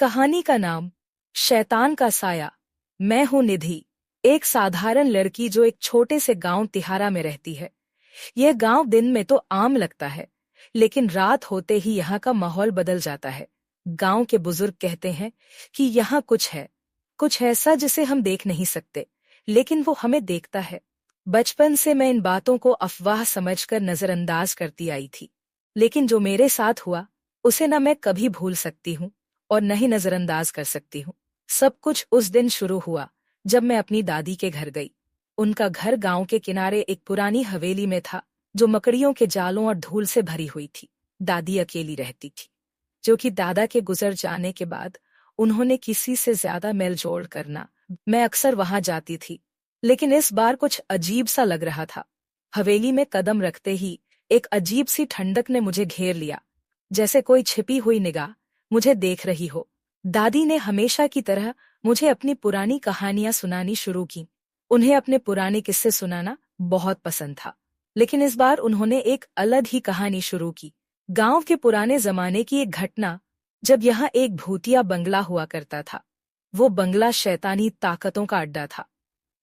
कहानी का नाम शैतान का साया। मैं हूं निधि, एक साधारण लड़की जो एक छोटे से गांव तिहारा में रहती है। यह गांव दिन में तो आम लगता है, लेकिन रात होते ही यहाँ का माहौल बदल जाता है। गांव के बुजुर्ग कहते हैं कि यहाँ कुछ है, कुछ ऐसा जिसे हम देख नहीं सकते, लेकिन वो हमें देखता है। बचपन से मैं इन बातों को अफवाह समझकर नजरअंदाज करती आई थी, लेकिन जो मेरे साथ हुआ उसे न मैं कभी भूल सकती हूँ और न ही नजरअंदाज कर सकती हूँ। सब कुछ उस दिन शुरू हुआ जब मैं अपनी दादी के घर गई। उनका घर गांव के किनारे एक पुरानी हवेली में था, जो मकड़ियों के जालों और धूल से भरी हुई थी। दादी अकेली रहती थी, जो कि दादा के गुजर जाने के बाद उन्होंने किसी से ज्यादा मेल जोल करना। मैं अक्सर वहां जाती थी, लेकिन इस बार कुछ अजीब सा लग रहा था। हवेली में कदम रखते ही एक अजीब सी ठंडक ने मुझे घेर लिया, जैसे कोई छिपी हुई निगाह मुझे देख रही हो। दादी ने हमेशा की तरह मुझे अपनी पुरानी कहानियां सुनानी शुरू की। उन्हें अपने पुराने किस्से सुनाना बहुत पसंद था, लेकिन इस बार उन्होंने एक अलग ही कहानी शुरू की। गांव के पुराने जमाने की एक घटना, जब यहाँ एक भूतिया बंगला हुआ करता था। वो बंगला शैतानी ताकतों का अड्डा था।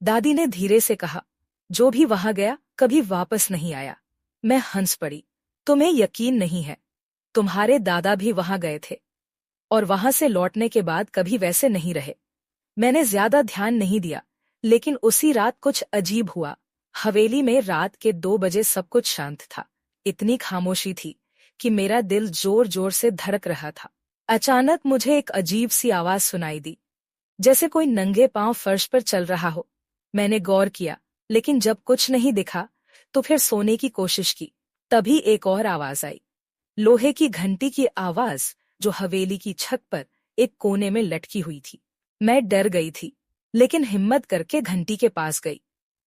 दादी ने धीरे से कहा, जो भी वहां गया कभी वापस नहीं आया। मैं हंस पड़ी। तुम्हें यकीन नहीं है? तुम्हारे दादा भी वहां गए थे और वहां से लौटने के बाद कभी वैसे नहीं रहे। मैंने ज्यादा ध्यान नहीं दिया, लेकिन उसी रात कुछ अजीब हुआ। हवेली में रात के 2 बजे सब कुछ शांत था। इतनी खामोशी थी कि मेरा दिल जोर जोर से धड़क रहा था। अचानक मुझे एक अजीब सी आवाज सुनाई दी, जैसे कोई नंगे पांव फर्श पर चल रहा हो। मैंने गौर किया, लेकिन जब कुछ नहीं दिखा तो फिर सोने की कोशिश की। तभी एक और आवाज आई, लोहे की घंटी की आवाज, जो हवेली की छत पर एक कोने में लटकी हुई थी। मैं डर गई थी, लेकिन हिम्मत करके घंटी के पास गई।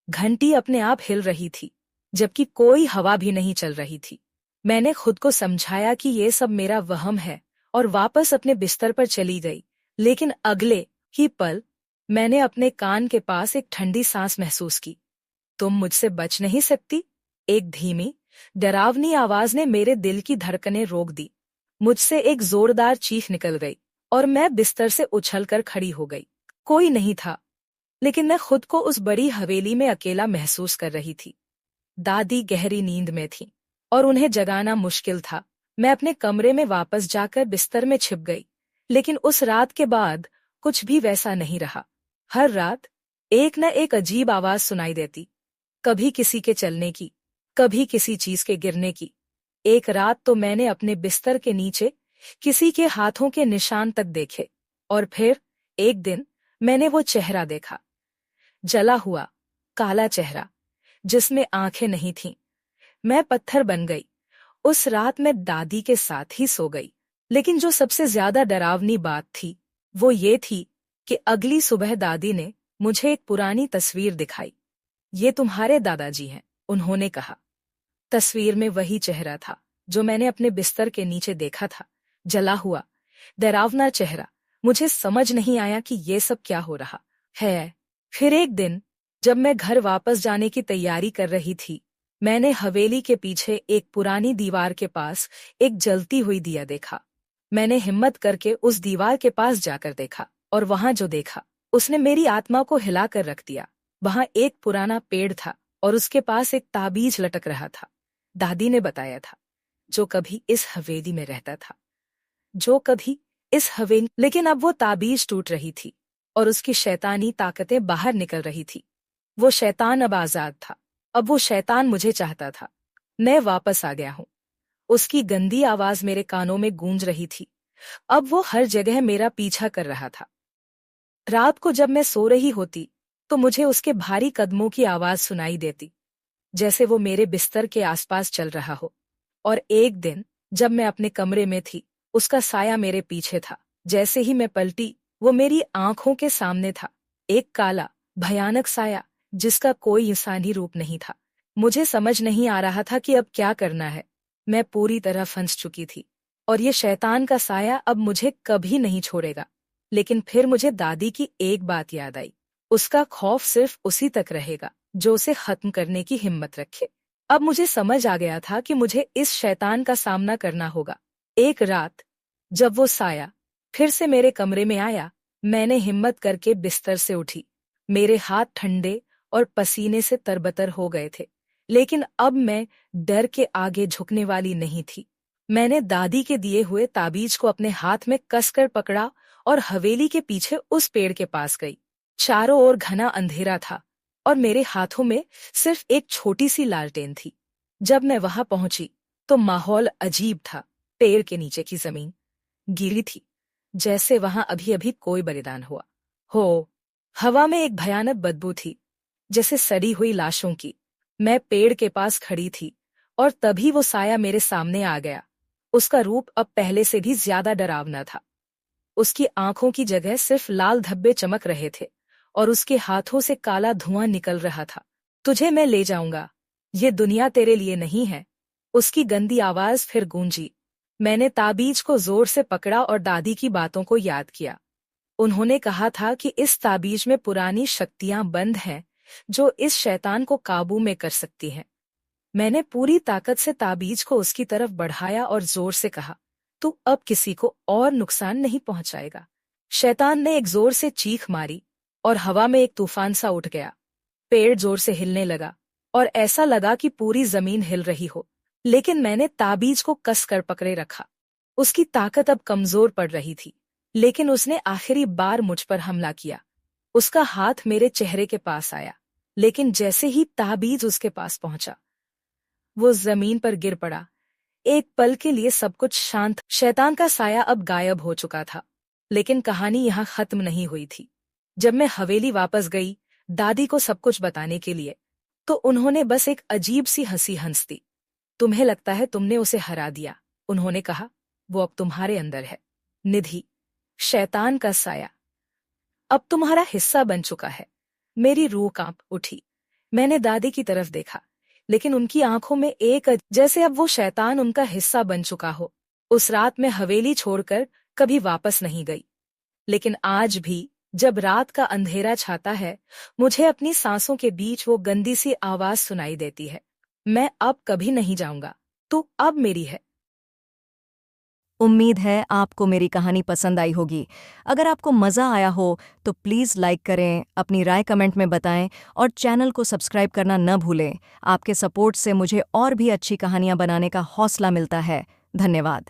घंटी अपने आप हिल रही थी, जबकि कोई हवा भी नहीं चल रही थी। मैंने खुद को समझाया कि ये सब मेरा वहम है और वापस अपने बिस्तर पर चली गई। लेकिन अगले ही पल मैंने अपने कान के पास एक ठंडी सांस महसूस की। तुम मुझसे बच नहीं सकती, एक धीमी डरावनी आवाज ने मेरे दिल की धड़कनें रोक दी। मुझसे एक जोरदार चीख निकल गई और मैं बिस्तर से उछलकर खड़ी हो गई। कोई नहीं था, लेकिन मैं खुद को उस बड़ी हवेली में अकेला महसूस कर रही थी। दादी गहरी नींद में थी और उन्हें जगाना मुश्किल था। मैं अपने कमरे में वापस जाकर बिस्तर में छिप गई, लेकिन उस रात के बाद कुछ भी वैसा नहीं रहा। हर रात एक न एक अजीब आवाज सुनाई देती, कभी किसी के चलने की, कभी किसी चीज के गिरने की। एक रात तो मैंने अपने बिस्तर के नीचे किसी के हाथों के निशान तक देखे, और फिर एक दिन मैंने वो चेहरा देखा, जला हुआ काला चेहरा जिसमें आंखें नहीं थीं। मैं पत्थर बन गई। उस रात मैं दादी के साथ ही सो गई, लेकिन जो सबसे ज्यादा डरावनी बात थी वो ये थी कि अगली सुबह दादी ने मुझे एक पुरानी तस्वीर दिखाई। ये तुम्हारे दादाजी हैं, उन्होंने कहा। तस्वीर में वही चेहरा था जो मैंने अपने बिस्तर के नीचे देखा था, जला हुआ डरावना चेहरा। मुझे समझ नहीं आया कि ये सब क्या हो रहा है। फिर एक दिन जब मैं घर वापस जाने की तैयारी कर रही थी, मैंने हवेली के पीछे एक पुरानी दीवार के पास एक जलती हुई दिया देखा। मैंने हिम्मत करके उस दीवार के पास जाकर देखा, और वहां जो देखा उसने मेरी आत्मा को हिलाकर रख दिया। वहां एक पुराना पेड़ था और उसके पास एक ताबीज लटक रहा था। दादी ने बताया था, जो कभी इस हवेली में रहता था, जो कभी इस हवेली। लेकिन अब वो ताबीज टूट रही थी और उसकी शैतानी ताकतें बाहर निकल रही थी। वो शैतान अब आजाद था। अब वो शैतान मुझे चाहता था। मैं वापस आ गया हूँ। उसकी गंदी आवाज मेरे कानों में गूंज रही थी। अब वो हर जगह मेरा पीछा कर रहा था। रात को जब मैं सो रही होती तो मुझे उसके भारी कदमों की आवाज सुनाई देती, जैसे वो मेरे बिस्तर के आसपास चल रहा हो। और एक दिन जब मैं अपने कमरे में थी, उसका साया मेरे पीछे था। जैसे ही मैं पलटी, वो मेरी आंखों के सामने था, एक काला भयानक साया जिसका कोई इंसानी रूप नहीं था। मुझे समझ नहीं आ रहा था कि अब क्या करना है। मैं पूरी तरह फंस चुकी थी, और ये शैतान का साया अब मुझे कभी नहीं छोड़ेगा। लेकिन फिर मुझे दादी की एक बात याद आई, उसका खौफ सिर्फ उसी तक रहेगा जो उसे खत्म करने की हिम्मत रखे। अब मुझे समझ आ गया था कि मुझे इस शैतान का सामना करना होगा। एक रात जब वो साया फिर से मेरे कमरे में आया। मैंने हिम्मत करके बिस्तर से उठी। मेरे हाथ ठंडे और पसीने से तरबतर हो गए थे, लेकिन अब मैं डर के आगे झुकने वाली नहीं थी। मैंने दादी के दिए हुए ताबीज को अपने हाथ में कसकर पकड़ा और हवेली के पीछे उस पेड़ के पास गई। चारों ओर घना अंधेरा था और मेरे हाथों में सिर्फ एक छोटी सी लालटेन थी। जब मैं वहां पहुंची तो माहौल अजीब था। पेड़ के नीचे की जमीन गीली थी, जैसे वहां अभी अभी कोई बलिदान हुआ हो। हवा में एक भयानक बदबू थी, जैसे सड़ी हुई लाशों की। मैं पेड़ के पास खड़ी थी और तभी वो साया मेरे सामने आ गया। उसका रूप अब पहले से भी ज्यादा डरावना था। उसकी आंखों की जगह सिर्फ लाल धब्बे चमक रहे थे और उसके हाथों से काला धुआं निकल रहा था। तुझे मैं ले जाऊंगा, ये दुनिया तेरे लिए नहीं है। उसकी गंदी आवाज फिर गूंजी। मैंने ताबीज को जोर से पकड़ा और दादी की बातों को याद किया। उन्होंने कहा था कि इस ताबीज में पुरानी शक्तियां बंद हैं जो इस शैतान को काबू में कर सकती हैं। मैंने पूरी ताकत से ताबीज को उसकी तरफ बढ़ाया और जोर से कहा, तू अब किसी को और नुकसान नहीं पहुंचाएगा। शैतान ने एक जोर से चीख मारी और हवा में एक तूफान सा उठ गया। पेड़ जोर से हिलने लगा और ऐसा लगा कि पूरी जमीन हिल रही हो, लेकिन मैंने ताबीज को कस कर पकड़े रखा। उसकी ताकत अब कमजोर पड़ रही थी, लेकिन उसने आखिरी बार मुझ पर हमला किया। उसका हाथ मेरे चेहरे के पास आया, लेकिन जैसे ही ताबीज उसके पास पहुंचा, वो जमीन पर गिर पड़ा। एक पल के लिए सब कुछ शांत। शैतान का साया अब गायब हो चुका था, लेकिन कहानी यहाँ खत्म नहीं हुई थी। जब मैं हवेली वापस गई दादी को सब कुछ बताने के लिए, तो उन्होंने बस एक अजीब सी हंसी हंस दी। तुम्हें लगता है तुमने उसे हरा दिया, उन्होंने कहा। वो अब तुम्हारे अंदर है, निधि। शैतान का साया अब तुम्हारा हिस्सा बन चुका है। मेरी रूह कांप उठी। मैंने दादी की तरफ देखा, लेकिन उनकी आंखों में जैसे अब वो शैतान उनका हिस्सा बन चुका हो। उस रात में हवेली छोड़कर कभी वापस नहीं गई, लेकिन आज भी जब रात का अंधेरा छाता है, मुझे अपनी सांसों के बीच वो गंदी सी आवाज सुनाई देती है, मैं अब कभी नहीं जाऊंगा, तू अब मेरी है। उम्मीद है आपको मेरी कहानी पसंद आई होगी। अगर आपको मज़ा आया हो तो प्लीज़ लाइक करें, अपनी राय कमेंट में बताएं और चैनल को सब्सक्राइब करना न भूलें। आपके सपोर्ट से मुझे और भी अच्छी कहानियाँ बनाने का हौसला मिलता है। धन्यवाद।